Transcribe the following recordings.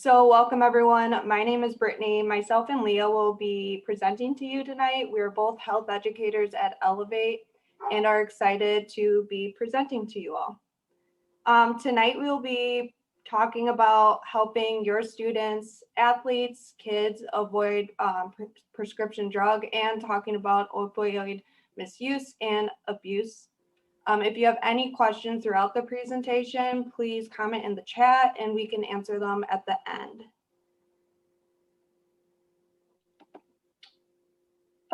So welcome everyone. My name is Brittany. Myself and Leah will be presenting to you tonight. We are both health educators at Elevate and are excited to be presenting to you all. Tonight we will be talking about helping your students, athletes, kids avoid prescription drug and talking about opioid misuse and abuse. If you have any questions throughout the presentation, please comment in the chat and we can answer them at the end.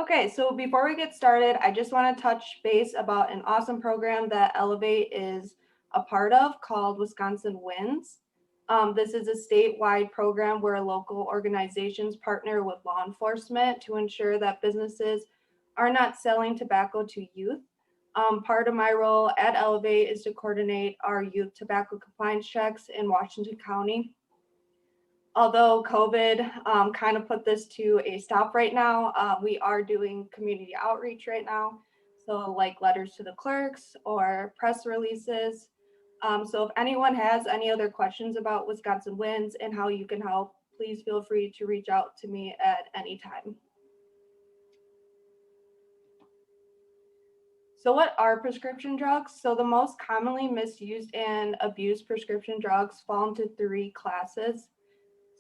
Okay, so before we get started, I just want to touch base about an awesome program that Elevate is a part of called Wisconsin Wins. This is a statewide program where local organizations partner with law enforcement to ensure that businesses are not selling tobacco to youth. Part of my role at Elevate is to coordinate our youth tobacco compliance checks in Washington County. Although COVID kind of put this to a stop right now, we are doing community outreach right now. So like letters to the clerks or press releases. So if anyone has any other questions about Wisconsin Wins and how you can help, please feel free to reach out to me at any time. So what are prescription drugs? So the most commonly misused and abused prescription drugs fall into three classes.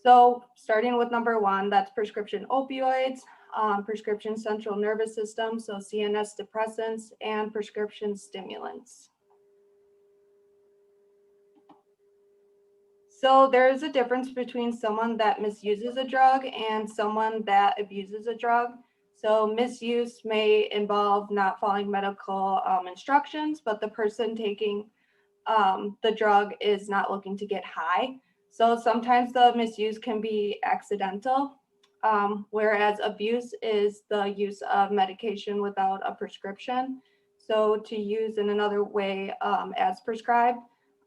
So starting with number one, that's prescription opioids, prescription central nervous system, so CNS depressants, and prescription stimulants. So there is a difference between someone that misuses a drug and someone that abuses a drug. So misuse may involve not following medical instructions, but the person taking the drug is not looking to get high. So sometimes the misuse can be accidental, whereas abuse is the use of medication without a prescription. So to use in another way as prescribed,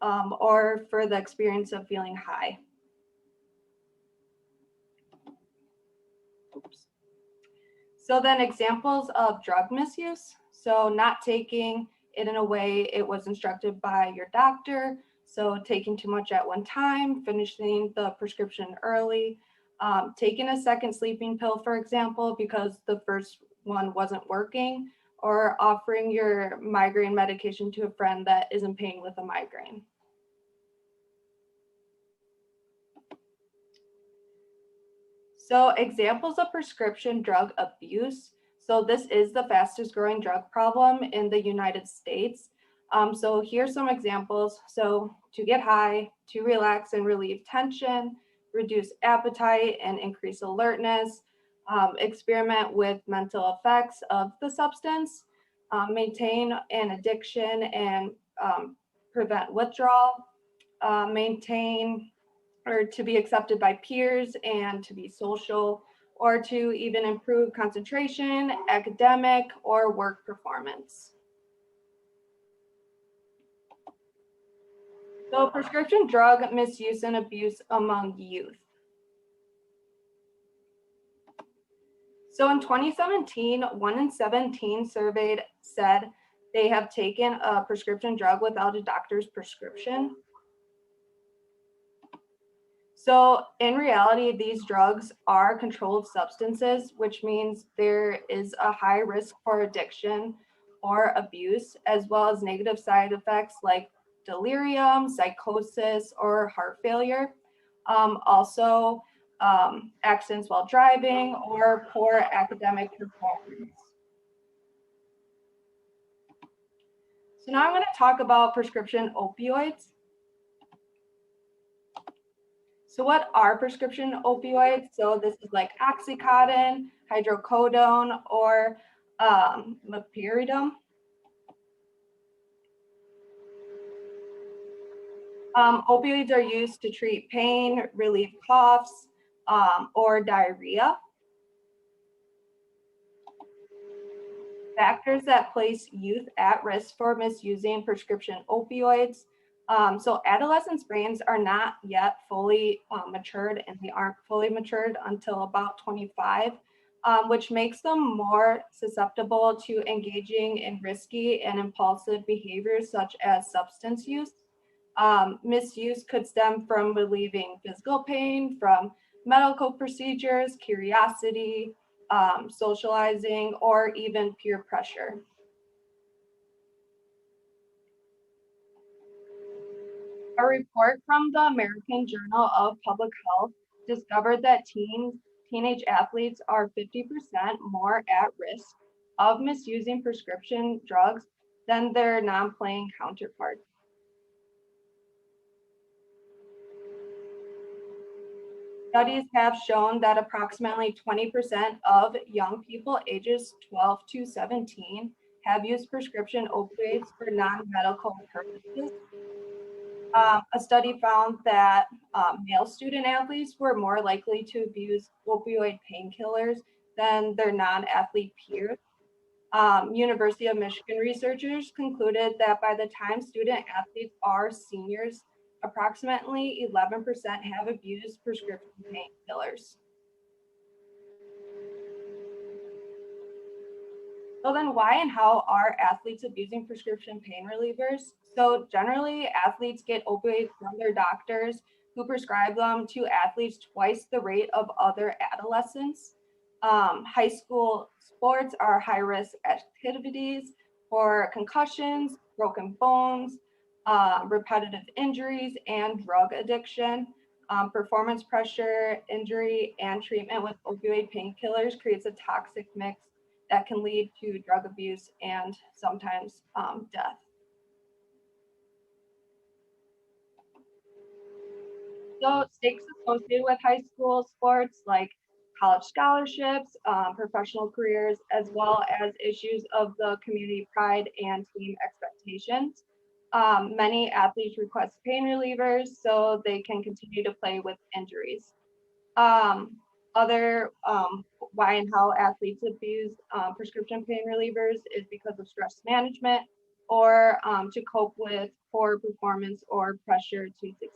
or for the experience of feeling high. Oops. So then examples of drug misuse. So not taking it in a way it was instructed by your doctor. So taking too much at one time, finishing the prescription early, taking a second sleeping pill, for example, because the first one wasn't working, or offering your migraine medication to a friend that is in pain with a migraine. So examples of prescription drug abuse. So this is the fastest growing drug problem in the United States. So here's some examples. So to get high, to relax and relieve tension, reduce appetite and increase alertness, experiment with mental effects of the substance, maintain an addiction and prevent withdrawal, maintain or to be accepted by peers and to be social, or to even improve concentration, academic, or work performance. So prescription drug misuse and abuse among youth. So in 2017, 1 in 17 surveyed said they have taken a prescription drug without a doctor's prescription. So in reality, these drugs are controlled substances, which means there is a high risk for addiction or abuse, as well as negative side effects like delirium, psychosis, or heart failure. Also, accidents while driving or poor academic performance. So now I'm going to talk about prescription opioids. So what are prescription opioids? So this is like Oxycodone, hydrocodone, or meperidone. Opioids are used to treat pain, relieve coughs, or diarrhea. Factors that place youth at risk for misusing prescription opioids. So adolescents' brains are not yet fully matured, and they aren't fully matured until about 25, which makes them more susceptible to engaging in risky and impulsive behaviors such as substance use. Misuse could stem from relieving physical pain, from medical procedures, curiosity, socializing, or even peer pressure. A report from the American Journal of Public Health discovered that teenage athletes are 50% more at risk of misusing prescription drugs than their non-playing counterparts. Studies have shown that approximately 20% of young people ages 12 to 17 have used prescription opioids for non-medical purposes. A study found that male student athletes were more likely to abuse opioid painkillers than their non-athlete peers. University of Michigan researchers concluded that by the time student athletes are seniors, approximately 11% have abused prescription painkillers. So then why and how are athletes abusing prescription pain relievers? So generally, athletes get opioids from their doctors who prescribe them to athletes twice the rate of other adolescents. High school sports are high-risk activities for concussions, broken bones, repetitive injuries, and drug addiction. Performance pressure, injury, and treatment with opioid painkillers creates a toxic mix that can lead to drug abuse and sometimes death. So stakes associated with high school sports like college scholarships, professional careers, as well as issues of the community pride and team expectations. Many athletes request pain relievers so they can continue to play with injuries. Other why and how athletes abuse prescription pain relievers is because of stress management or to cope with poor performance or pressure to succeed.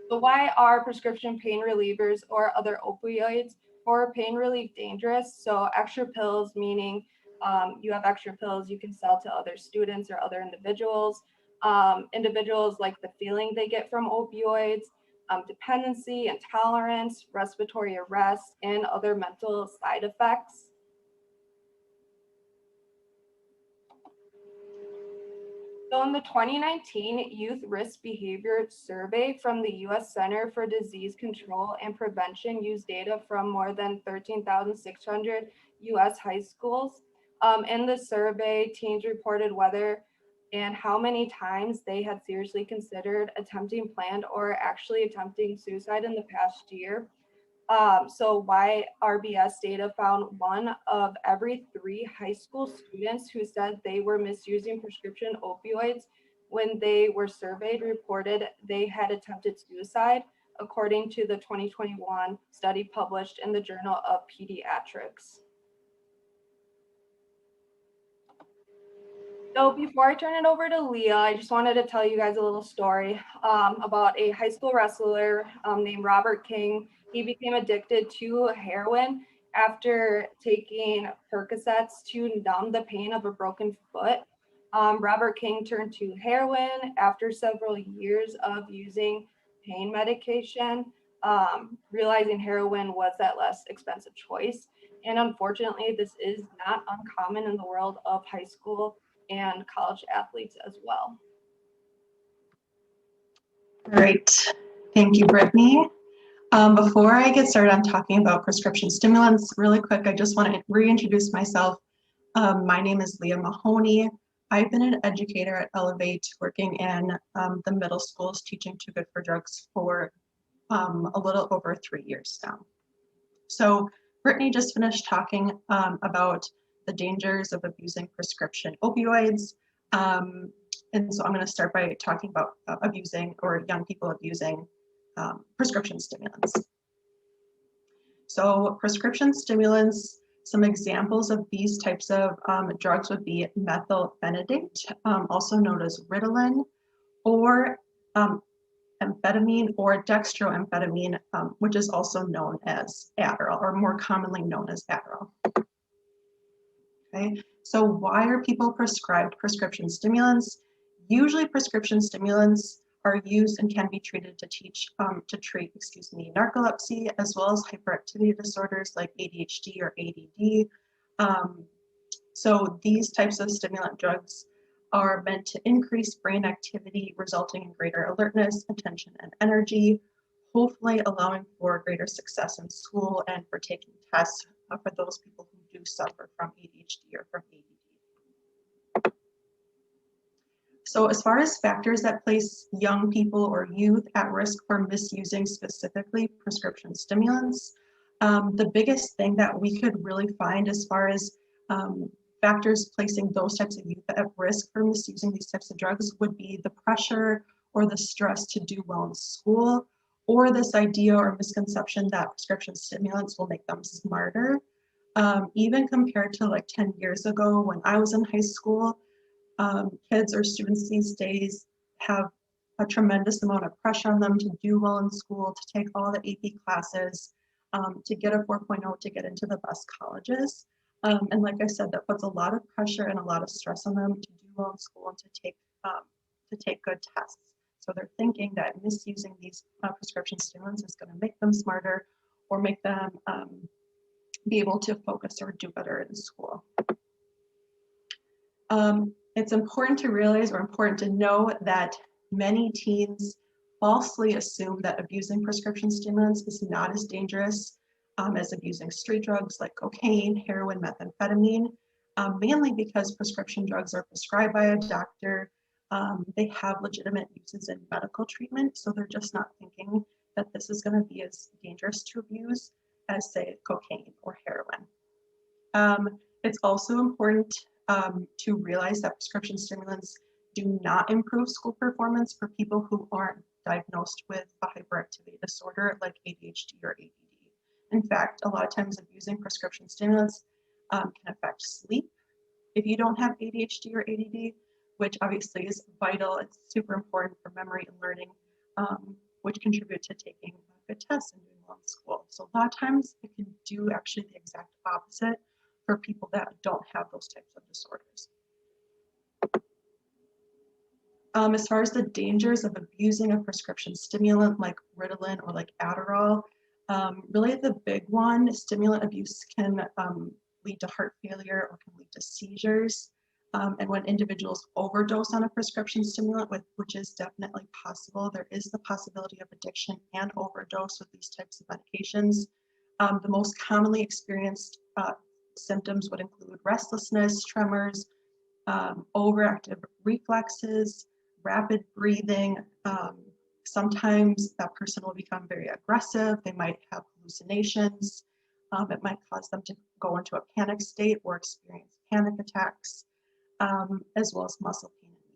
So why are prescription pain relievers or other opioids for pain relief dangerous? So extra pills, meaning you have extra pills you can sell to other students or other individuals. Individuals like the feeling they get from opioids, dependency, intolerance, respiratory arrest, and other mental side effects. So in the 2019 Youth Risk Behavior Survey from the US Center for Disease Control and Prevention used data from more than 13,600 US high schools. In the survey, teens reported whether and how many times they had seriously considered attempting planned or actually attempting suicide in the past year. So YRBS data found 1 of every 3 high school students who said they were misusing prescription opioids when they were surveyed reported they had attempted suicide, according to the 2021 study published in the Journal of Pediatrics. So before I turn it over to Leah, I just wanted to tell you guys a little story about a high school wrestler named Robert King. He became addicted to heroin after taking Percocets to numb the pain of a broken foot. Robert King turned to heroin after several years of using pain medication, realizing heroin was that less expensive choice. And unfortunately, this is not uncommon in the world of high school and college athletes as well. All right, thank you, Brittany. Before I get started on talking about prescription stimulants, really quick, I just want to reintroduce myself. My name is Leah Mahoney. I've been an educator at Elevate, working in the middle schools, teaching Too Good for Drugs for a little over 3 years now. So Brittany just finished talking about the dangers of abusing prescription opioids. And so I'm going to start by talking about abusing or young people abusing prescription stimulants. So prescription stimulants, some examples of these types of drugs would be methylphenidate, also known as Ritalin, or amphetamine or dextroamphetamine, which is also known as Adderall, or more commonly known as Adderall. Okay, so why are people prescribed prescription stimulants? Usually prescription stimulants are used and can be treated to treat narcolepsy, as well as hyperactivity disorders like ADHD or ADD. So these types of stimulant drugs are meant to increase brain activity, resulting in greater alertness, attention, and energy, hopefully allowing for greater success in school and for taking tests for those people who do suffer from ADHD or from ADD. So as far as factors that place young people or youth at risk for misusing specifically prescription stimulants, the biggest thing that we could really find as far as factors placing those types of youth at risk for misusing these types of drugs would be the pressure or the stress to do well in school, or this idea or misconception that prescription stimulants will make them smarter. Even compared to like 10 years ago when I was in high school, kids or students these days have a tremendous amount of pressure on them to do well in school, to take all the AP classes, to get a 4.0 to get into the best colleges. And like I said, that puts a lot of pressure and a lot of stress on them to do well in school and to take good tests. So they're thinking that misusing these prescription stimulants is going to make them smarter or make them be able to focus or do better in school. It's important to realize or important to know that many teens falsely assume that abusing prescription stimulants is not as dangerous as abusing street drugs like cocaine, heroin, methamphetamine, mainly because prescription drugs are prescribed by a doctor. They have legitimate uses in medical treatment, so they're just not thinking that this is going to be as dangerous to abuse as, say, cocaine or heroin. It's also important to realize that prescription stimulants do not improve school performance for people who aren't diagnosed with a hyperactivity disorder like ADHD or ADD. In fact, a lot of times abusing prescription stimulants can affect sleep if you don't have ADHD or ADD, which obviously is vital. It's super important for memory and learning, which contribute to taking good tests and doing well in school. So a lot of times it can do actually the exact opposite for people that don't have those types of disorders. As far as the dangers of abusing a prescription stimulant like Ritalin or like Adderall, really the big one, stimulant abuse can lead to heart failure or can lead to seizures. And when individuals overdose on a prescription stimulant, which is definitely possible, there is the possibility of addiction and overdose with these types of medications. The most commonly experienced symptoms would include restlessness, tremors, overactive reflexes, rapid breathing. Sometimes that person will become very aggressive. They might have hallucinations. It might cause them to go into a panic state or experience panic attacks, as well as muscle pain and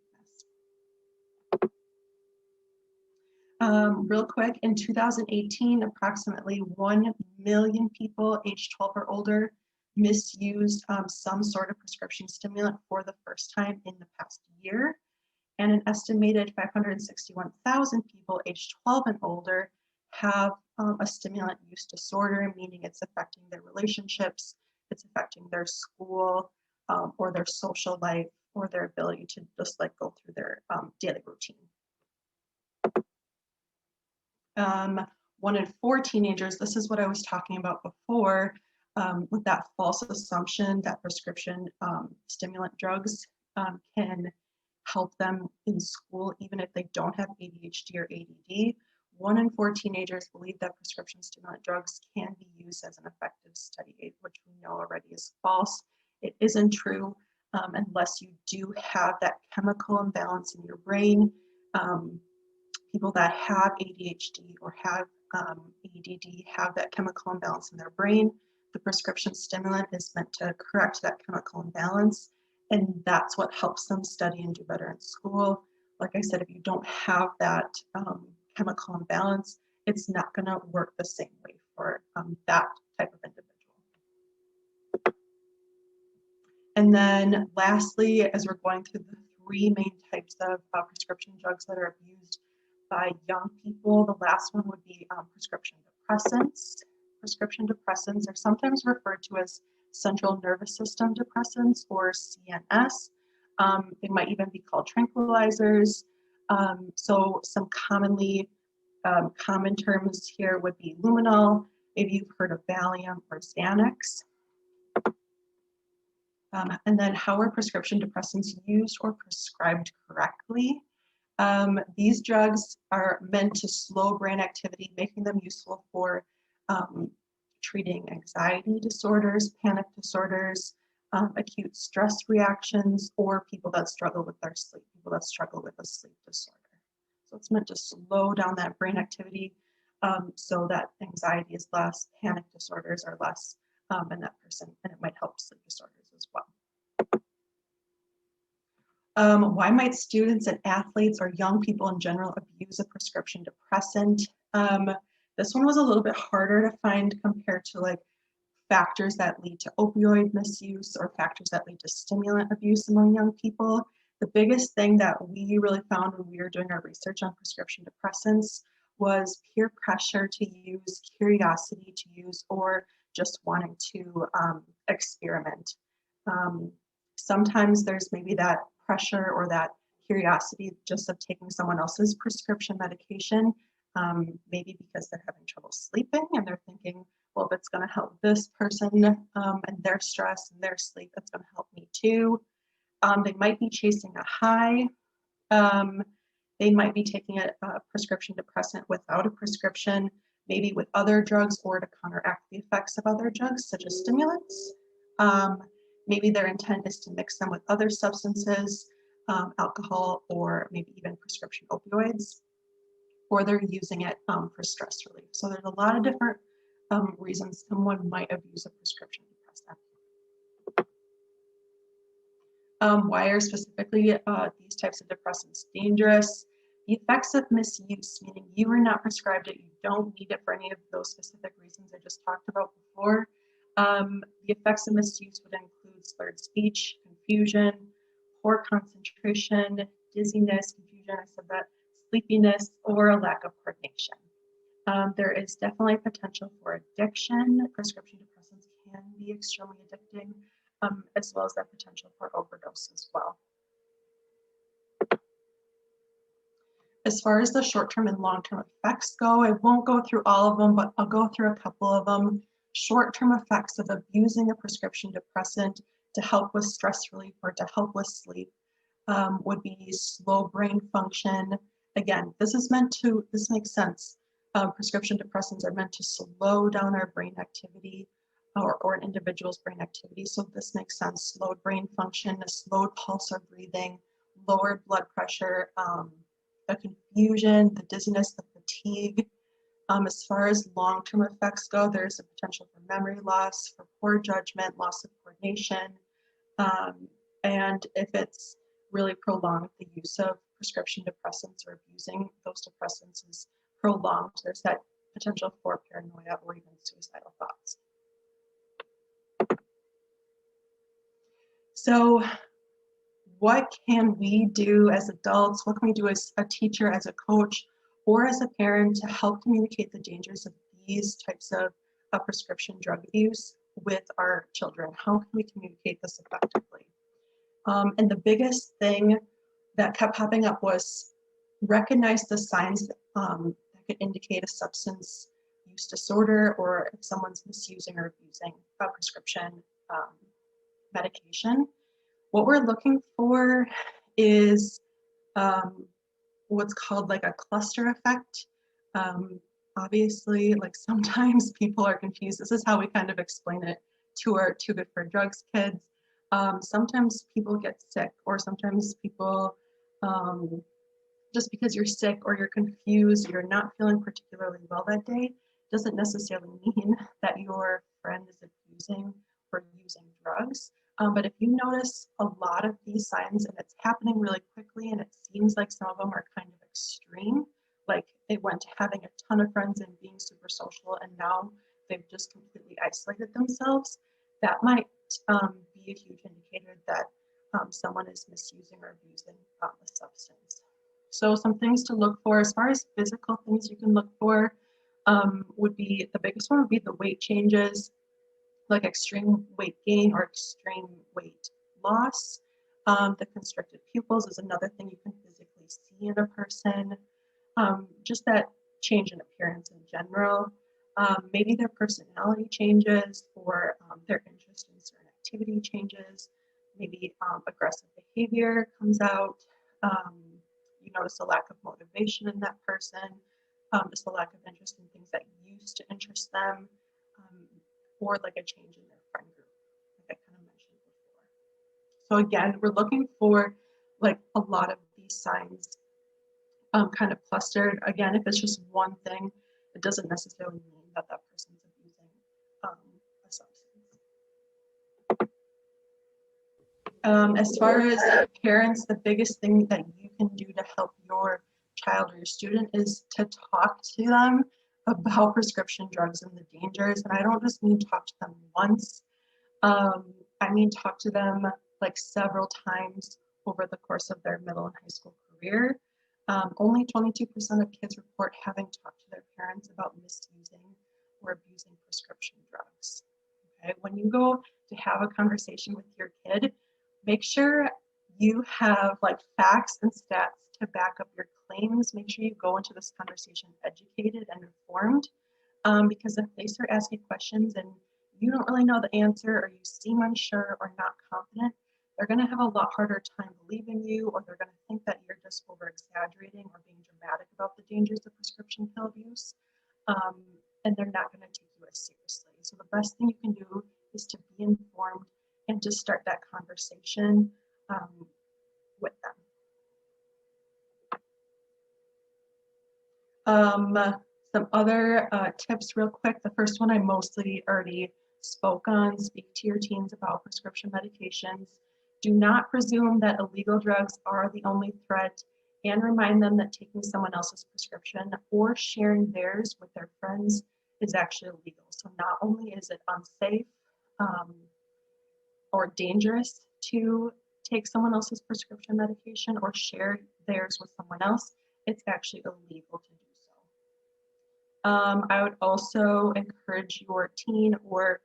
weakness. Real quick, in 2018, approximately 1 million people aged 12 or older misused some sort of prescription stimulant for the first time in the past year. And an estimated 561,000 people aged 12 and older have a stimulant use disorder, meaning it's affecting their relationships, it's affecting their school or their social life or their ability to just like go through their daily routine. 1 in 4 teenagers, this is what I was talking about before, with that false assumption that prescription stimulant drugs can help them in school, even if they don't have ADHD or ADD. 1 in 4 teenagers believe that prescription stimulant drugs can be used as an effective study aid, which we know already is false. It isn't true unless you do have that chemical imbalance in your brain. People that have ADHD or have ADD have that chemical imbalance in their brain. The prescription stimulant is meant to correct that chemical imbalance, and that's what helps them study and do better in school. Like I said, if you don't have that chemical imbalance, it's not going to work the same way for that type of individual. And then lastly, as we're going through the 3 main types of prescription drugs that are abused by young people, the last one would be prescription depressants. Prescription depressants are sometimes referred to as central nervous system depressants, or CNS. They might even be called tranquilizers. So some common terms here would be luminol. Maybe you've heard of Valium or Xanax. And then how are prescription depressants used or prescribed correctly? These drugs are meant to slow brain activity, making them useful for treating anxiety disorders, panic disorders, acute stress reactions, or people that struggle with their sleep, people that struggle with a sleep disorder. So it's meant to slow down that brain activity so that anxiety is less, panic disorders are less, and it might help sleep disorders as well. Why might students and athletes or young people in general abuse a prescription depressant? This one was a little bit harder to find compared to like factors that lead to opioid misuse or factors that lead to stimulant abuse among young people. The biggest thing that we really found when we were doing our research on prescription depressants was peer pressure to use, curiosity to use, or just wanting to experiment. Sometimes there's maybe that pressure or that curiosity just of taking someone else's prescription medication, maybe because they're having trouble sleeping and they're thinking, well, if it's going to help this person and their stress and their sleep, it's going to help me too. They might be chasing a high. They might be taking a prescription depressant without a prescription, maybe with other drugs or to counteract the effects of other drugs, such as stimulants. Maybe their intent is to mix them with other substances, alcohol, or maybe even prescription opioids, or they're using it for stress relief. So there's a lot of different reasons someone might abuse a prescription depressant. Why are specifically these types of depressants dangerous? The effects of misuse, meaning you were not prescribed it, you don't need it for any of those specific reasons I just talked about before. The effects of misuse would include slurred speech, confusion, poor concentration, dizziness, confusion, I said that, sleepiness, or a lack of coordination. There is definitely potential for addiction. Prescription depressants can be extremely addicting, as well as that potential for overdose as well. As far as the short-term and long-term effects go, I won't go through all of them, but I'll go through a couple of them. Short-term effects of abusing a prescription depressant to help with stress relief or to help with sleep would be slow brain function. Again, this makes sense. Prescription depressants are meant to slow down our brain activity or an individual's brain activity. So this makes sense. Slowed brain function, a slowed pulse or breathing, lowered blood pressure, the confusion, the dizziness, the fatigue. As far as long-term effects go, there's a potential for memory loss, for poor judgment, loss of coordination. And if it's really prolonged, the use of prescription depressants or abusing those depressants is prolonged, there's that potential for paranoia or even suicidal thoughts. So what can we do as adults? What can we do as a teacher, as a coach, or as a parent to help communicate the dangers of these types of prescription drug abuse with our children? How can we communicate this effectively? And the biggest thing that kept popping up was recognize the signs that could indicate a substance use disorder or if someone's misusing or abusing a prescription medication. What we're looking for is what's called like a cluster effect. Obviously, like sometimes people are confused. This is how we kind of explain it to our Too Good for Drugs kids. Sometimes people get sick, or sometimes people, just because you're sick or you're confused, you're not feeling particularly well that day, doesn't necessarily mean that your friend is abusing or using drugs. But if you notice a lot of these signs and it's happening really quickly and it seems like some of them are kind of extreme, like they went to having a ton of friends and being super social and now they've just completely isolated themselves, that might be a huge indicator that someone is misusing or abusing the substance. So some things to look for as far as physical things you can look for would be, the biggest one would be the weight changes. like extreme weight gain or extreme weight loss. The constricted pupils is another thing you can physically see in a person. Just that change in appearance in general. Maybe their personality changes, or their interest in certain activity changes. Maybe aggressive behavior comes out. You notice a lack of motivation in that person, just a lack of interest in things that used to interest them, or like a change in their friend group, like I kind of mentioned before. So again, we're looking for like a lot of these signs kind of clustered. Again, if it's just one thing, it doesn't necessarily mean that that person's abusing a substance. As far as parents, the biggest thing that you can do to help your child or your student is to talk to them about prescription drugs and the dangers. And I don't just mean talk to them once. I mean talk to them like several times over the course of their middle and high school career. Only 22% of kids report having talked to their parents about misusing or abusing prescription drugs. Okay, when you go to have a conversation with your kid, make sure you have like facts and stats to back up your claims. Make sure you go into this conversation educated and informed, because if they start asking questions and you don't really know the answer, or you seem unsure or not confident, they're going to have a lot harder time believing you, or they're going to think that you're just over exaggerating or being dramatic about the dangers of prescription pill abuse, and they're not going to take you as seriously. So the best thing you can do is to be informed and to start that conversation with them. Some other tips real quick. The first one I mostly already spoke on. Speak to your teens about prescription medications. Do not presume that illegal drugs are the only threat, and remind them that taking someone else's prescription or sharing theirs with their friends is actually illegal. So not only is it unsafe or dangerous to take someone else's prescription medication or share theirs with someone else, it's actually illegal to do so. I would also encourage your teen or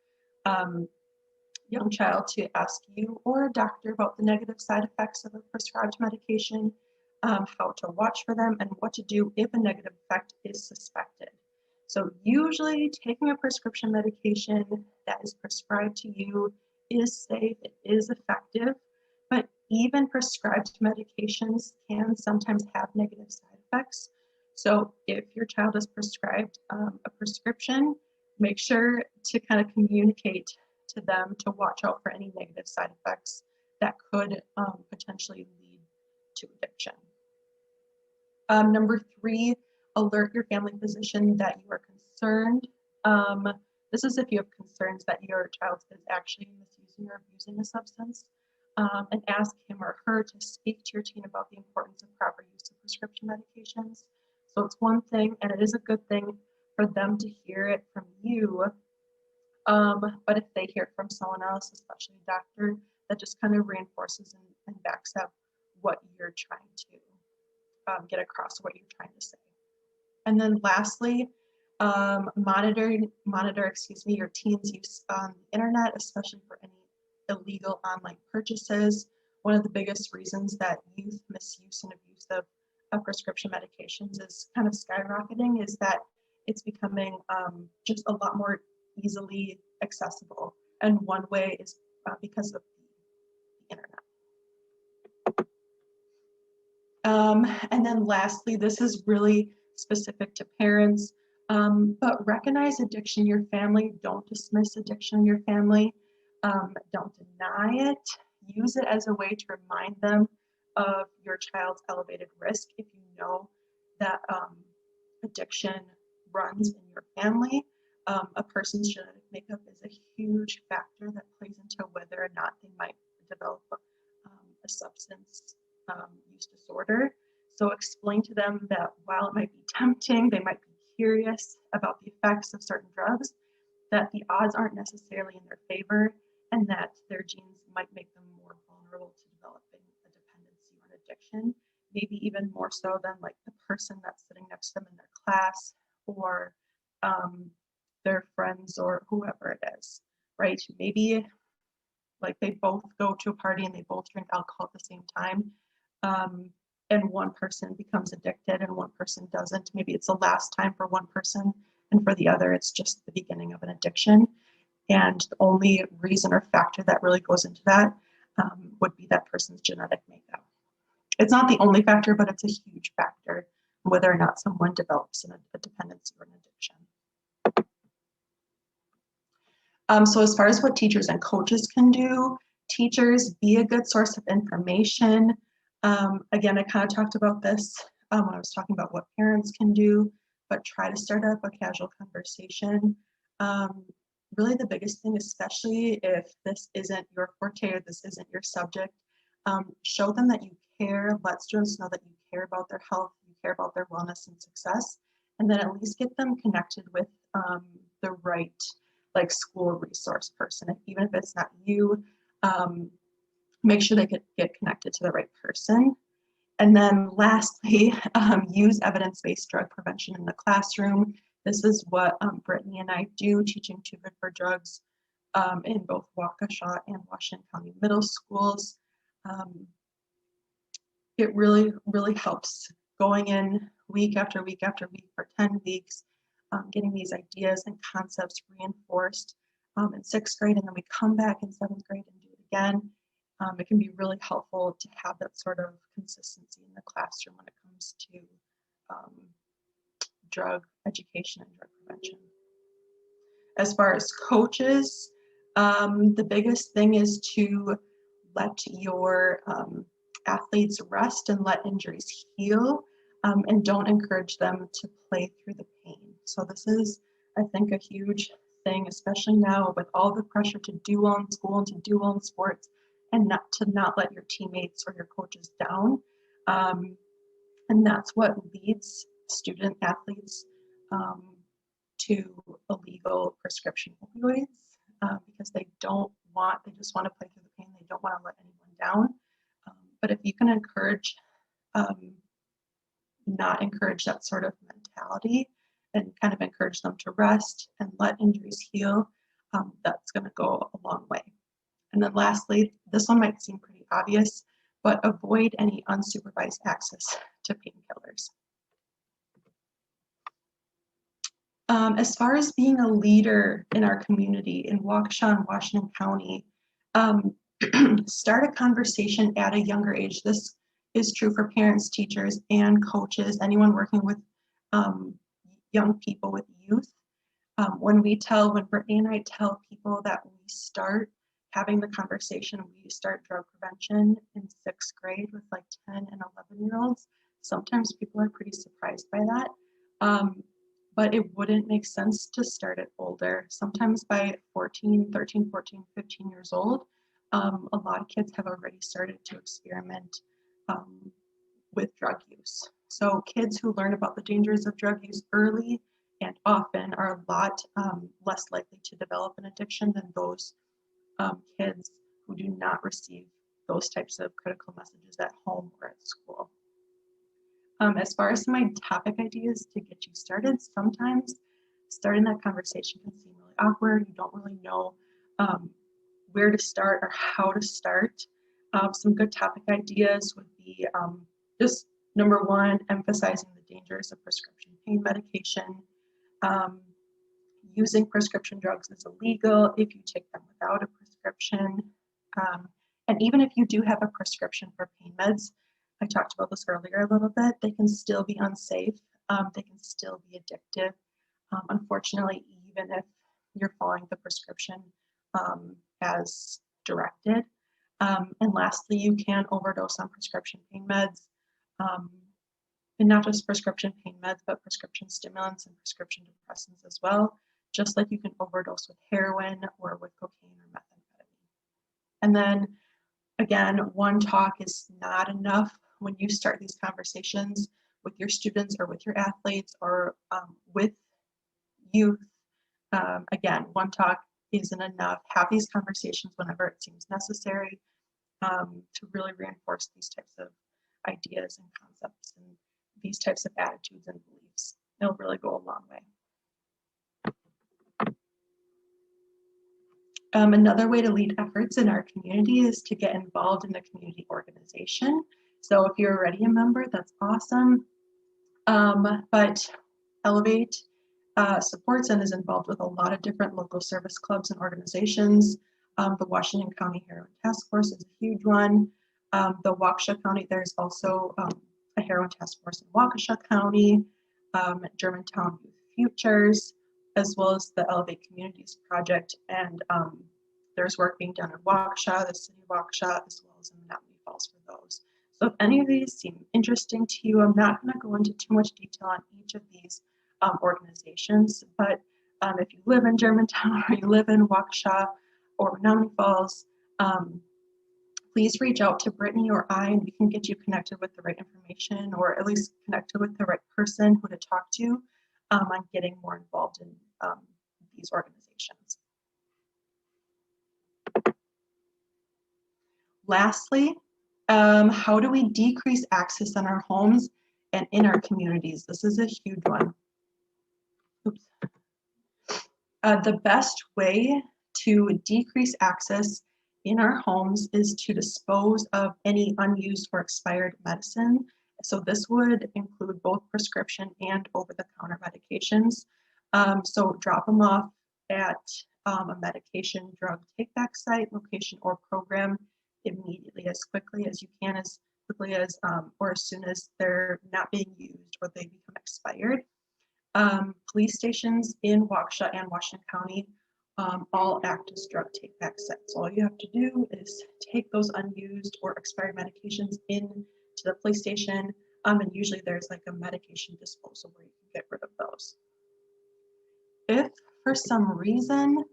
young child to ask you or a doctor about the negative side effects of a prescribed medication, how to watch for them, and what to do if a negative effect is suspected. So usually taking a prescription medication that is prescribed to you is safe, it is effective, but even prescribed medications can sometimes have negative side effects. So if your child is prescribed a prescription, make sure to kind of communicate to them to watch out for any negative side effects that could potentially lead to addiction. Number 3, alert your family physician that you are concerned. This is if you have concerns that your child is actually misusing or abusing a substance, and ask him or her to speak to your teen about the importance of proper use of prescription medications. So it's one thing, and it is a good thing for them to hear it from you. But if they hear it from someone else, especially a doctor, that just kind of reinforces and backs up what you're trying to get across, what you're trying to say. And then lastly, monitor your teen's use on the internet, especially for any illegal online purchases. One of the biggest reasons that youth misuse and abuse of prescription medications is kind of skyrocketing is that it's becoming just a lot more easily accessible. And one way is because of the internet. And then lastly, this is really specific to parents, but recognize addiction in your family. Don't dismiss addiction in your family. Don't deny it. Use it as a way to remind them of your child's elevated risk. If you know that addiction runs in your family, a person's genetic makeup is a huge factor that plays into whether or not they might develop a substance use disorder. So explain to them that while it might be tempting, they might be curious about the effects of certain drugs, that the odds aren't necessarily in their favor, and that their genes might make them more vulnerable to developing a dependency or an addiction, maybe even more so than like the person that's sitting next to them in their class or their friends or whoever it is. right? Maybe like they both go to a party and they both drink alcohol at the same time. And one person becomes addicted and one person doesn't. Maybe it's the last time for one person, and for the other, it's just the beginning of an addiction. And the only reason or factor that really goes into that would be that person's genetic makeup. It's not the only factor, but it's a huge factor whether or not someone develops a dependency or an addiction. So as far as what teachers and coaches can do, teachers, be a good source of information. Again, I kind of talked about this when I was talking about what parents can do, but try to start up a casual conversation. Really the biggest thing, especially if this isn't your forte or this isn't your subject, show them that you care, let students know that you care about their health, you care about their wellness and success, and then at least get them connected with the right like school resource person. Even if it's not you, make sure they get connected to the right person. And then lastly, use evidence-based drug prevention in the classroom. This is what Brittany and I do, teaching Too Good for Drugs in both Waukesha and Washington County middle schools. It really, really helps going in week after week after week for 10 weeks, getting these ideas and concepts reinforced in 6th grade, and then we come back in 7th grade and do it again. It can be really helpful to have that sort of consistency in the classroom when it comes to drug education and drug prevention. As far as coaches, the biggest thing is to let your athletes rest and let injuries heal, and don't encourage them to play through the pain. So this is, I think, a huge thing, especially now with all the pressure to do well in school and to do well in sports, and not let your teammates or your coaches down. And that's what leads student athletes to illegal prescription opioids, because they just want to play through the pain. They don't want to let anyone down. But if you can not encourage that sort of mentality and kind of encourage them to rest and let injuries heal, that's going to go a long way. And then lastly, this one might seem pretty obvious, but avoid any unsupervised access to painkillers. As far as being a leader in our community in Waukesha and Washington County, start a conversation at a younger age. This is true for parents, teachers, and coaches, anyone working with young people, with youth. When Brittany and I tell people that we start having the conversation, we start drug prevention in 6th grade with like 10 and 11-year-olds, sometimes people are pretty surprised by that. But it wouldn't make sense to start it older. Sometimes by 13, 14, 15 years old, a lot of kids have already started to experiment with drug use. So kids who learn about the dangers of drug use early and often are a lot less likely to develop an addiction than those kids who do not receive those types of critical messages at home or at school. As far as my topic ideas to get you started, sometimes starting that conversation can seem really awkward. You don't really know where to start or how to start. Some good topic ideas would be just number one, emphasizing the dangers of prescription pain medication. Using prescription drugs is illegal if you take them without a prescription. And even if you do have a prescription for pain meds, I talked about this earlier a little bit, they can still be unsafe. They can still be addictive. Unfortunately, even if you're following the prescription as directed. And lastly, you can overdose on prescription pain meds. And not just prescription pain meds, but prescription stimulants and prescription depressants as well, just like you can overdose with heroin or with cocaine or methamphetamine. And then again, one talk is not enough when you start these conversations with your students or with your athletes or with youth. Again, one talk isn't enough. Have these conversations whenever it seems necessary to really reinforce these types of ideas and concepts and these types of attitudes and beliefs. It'll really go a long way. Another way to lead efforts in our community is to get involved in a community organization. So if you're already a member, that's awesome. But Elevate supports and is involved with a lot of different local service clubs and organizations. The Washington County Heroin Task Force is a huge one. The Waukesha County, there's also a heroin task force in Waukesha County, Germantown Youth Futures, as well as the Elevate Communities Project. And there's work being done in Waukesha, the city of Waukesha, as well as in Menominee Falls for those. So if any of these seem interesting to you, I'm not going to go into too much detail on each of these organizations, but if you live in Germantown or you live in Waukesha or Menominee Falls, please reach out to Brittany or I, and we can get you connected with the right information, or at least connected with the right person who to talk to on getting more involved in these organizations. Lastly, how do we decrease access in our homes and in our communities? This is a huge one. Oops. The best way to decrease access in our homes is to dispose of any unused or expired medicine. So this would include both prescription and over-the-counter medications. So drop them off at a medication drug take-back site, location, or program immediately, as quickly as you can, as quickly as or as soon as they're not being used or they become expired. Police stations in Waukesha and Washington County all act as drug take-back sites. All you have to do is take those unused or expired medications into the police station, and usually there's like a medication disposal where you can get rid of those. If for some reason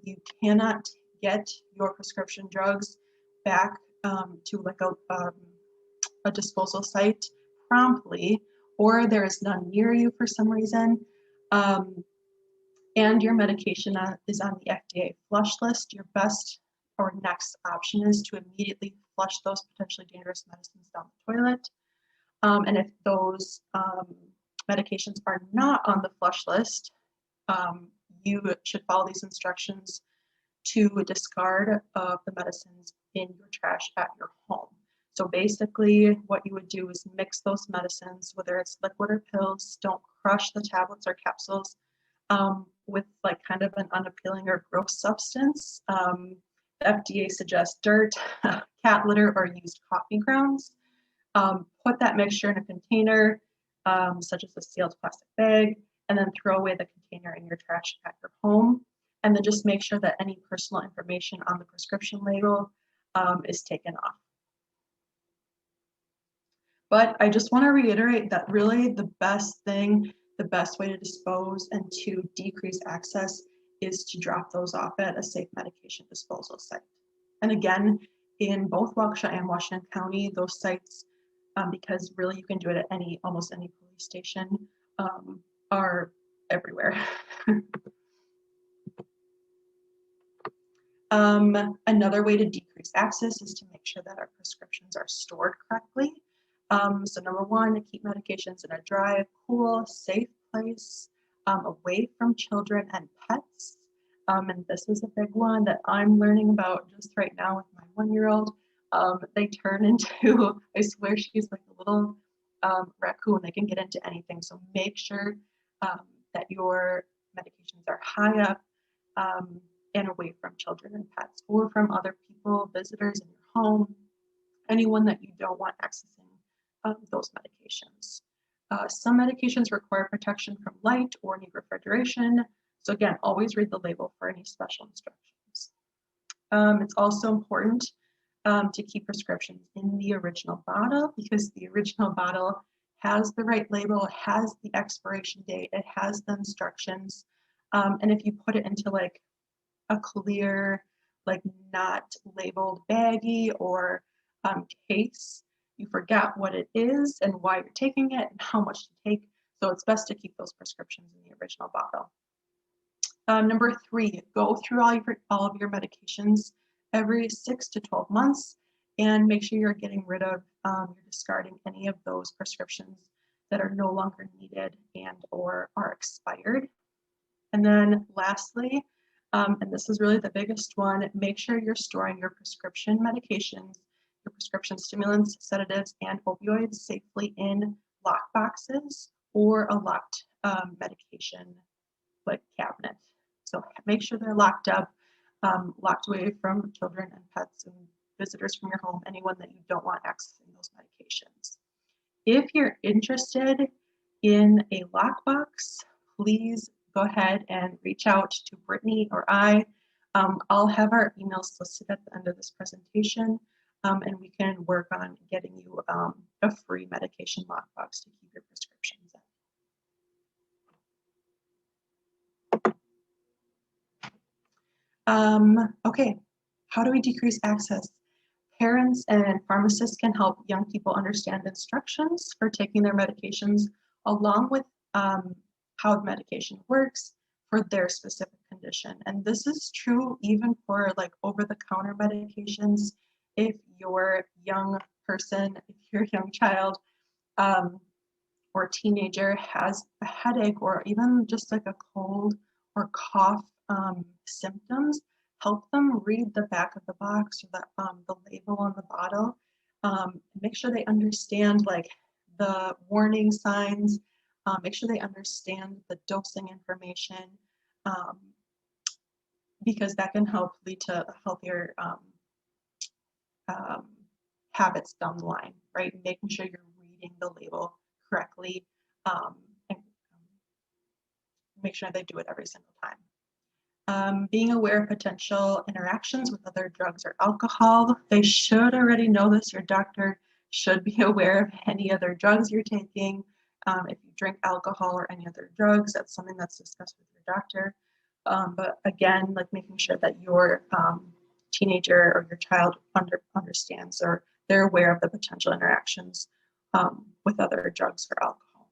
you cannot get your prescription drugs back to like a disposal site promptly, or there is none near you for some reason, and your medication is on the FDA flush list, your best or next option is to immediately flush those potentially dangerous medicines down the toilet. And if those medications are not on the flush list, you should follow these instructions to discard of the medicines in your trash at your home. So basically what you would do is mix those medicines, whether it's liquid or pills, don't crush the tablets or capsules with like kind of an unappealing or gross substance. The FDA suggests dirt, cat litter, or used coffee grounds. Put that mixture in a container, such as a sealed plastic bag, and then throw away the container in your trash at your home. And then just make sure that any personal information on the prescription label is taken off. But I just want to reiterate that really the best thing, the best way to dispose and to decrease access is to drop those off at a safe medication disposal site. And again, in both Waukesha and Washington County, those sites, because really you can do it at almost any police station, are everywhere. Another way to decrease access is to make sure that our prescriptions are stored correctly. So number one, to keep medications in a dry, cool, safe place, away from children and pets. And this is a big one that I'm learning about just right now with my 1-year-old. They turn into, I swear she's like a little raccoon. They can get into anything. So make sure that your medications are high up and away from children and pets, or from other people, visitors in your home, anyone that you don't want accessing those medications. Some medications require protection from light or need refrigeration. So again, always read the label for any special instructions. It's also important to keep prescriptions in the original bottle, because the original bottle has the right label, it has the expiration date, it has the instructions. And if you put it into like a clear, like not labeled baggie or case, you forget what it is and why you're taking it and how much to take. So it's best to keep those prescriptions in the original bottle. Number 3, go through all of your medications every 6 to 12 months and make sure you're getting rid of, you're discarding any of those prescriptions that are no longer needed and or are expired. And then lastly, And this is really the biggest one. Make sure you're storing your prescription medications, your prescription stimulants, sedatives, and opioids safely in lock boxes or a locked medication like cabinet. So make sure they're locked up, locked away from children and pets and visitors from your home, anyone that you don't want accessing those medications. If you're interested in a lockbox, please go ahead and reach out to Brittany or I. I'll have our emails listed at the end of this presentation, and we can work on getting you a free medication lockbox to keep your prescriptions in. Okay, how do we decrease access? Parents and pharmacists can help young people understand instructions for taking their medications, along with how the medication works for their specific condition. And this is true even for like over-the-counter medications. If your young person, if your young child or teenager has a headache or even just like a cold or cough symptoms, help them read the back of the box or the label on the bottle. Make sure they understand like the warning signs. Make sure they understand the dosing information, because that can help lead to healthier habits down the line, right? Making sure you're reading the label correctly, and make sure they do it every single time. Being aware of potential interactions with other drugs or alcohol. They should already know this. Your doctor should be aware of any other drugs you're taking. If you drink alcohol or any other drugs, that's something that's discussed with your doctor. But again, like making sure that your teenager or your child understands or they're aware of the potential interactions with other drugs or alcohol.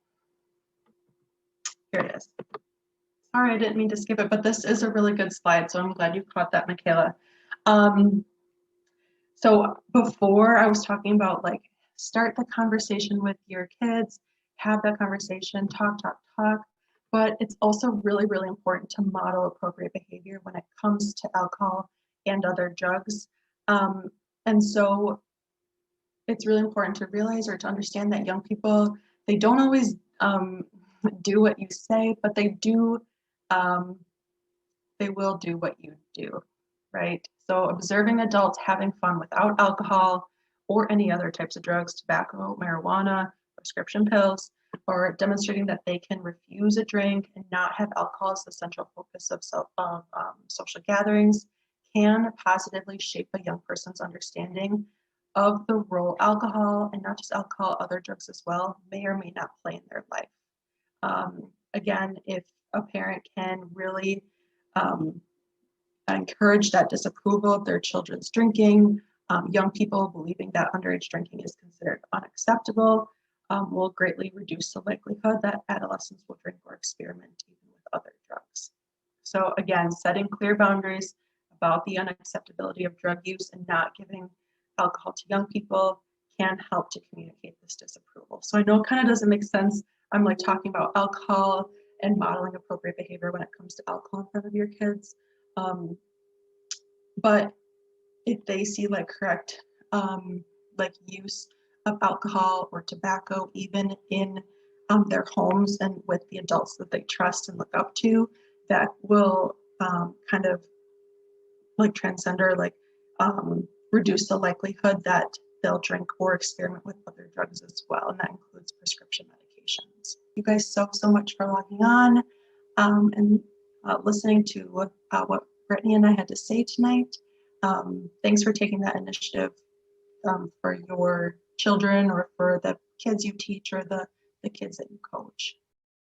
Here it is. Sorry, I didn't mean to skip it, but this is a really good slide, so I'm glad you caught that, Michaela. So before I was talking about like start the conversation with your kids, have that conversation, talk, but it's also really, really important to model appropriate behavior when it comes to alcohol and other drugs. And so it's really important to realize or to understand that young people, they don't always do what you say, but they will do what you do, right? So observing adults having fun without alcohol or any other types of drugs, tobacco, marijuana, prescription pills, or demonstrating that they can refuse a drink and not have alcohol as the central focus of social gatherings can positively shape a young person's understanding of the role alcohol, and not just alcohol, other drugs as well, may or may not play in their life. Again, if a parent can really encourage that disapproval of their children's drinking, young people believing that underage drinking is considered unacceptable, will greatly reduce the likelihood that adolescents will drink or experiment even with other drugs. So again, setting clear boundaries about the unacceptability of drug use and not giving alcohol to young people can help to communicate this disapproval. So I know it kind of doesn't make sense. I'm like talking about alcohol and modeling appropriate behavior when it comes to alcohol in front of your kids. But if they see like correct like use of alcohol or tobacco, even in their homes and with the adults that they trust and look up to, that will kind of like transcend or like reduce the likelihood that they'll drink or experiment with other drugs as well, and that includes prescription medications. You guys so much for logging on and listening to what Brittany and I had to say tonight. Thanks for taking that initiative for your children or for the kids you teach or the kids that you coach.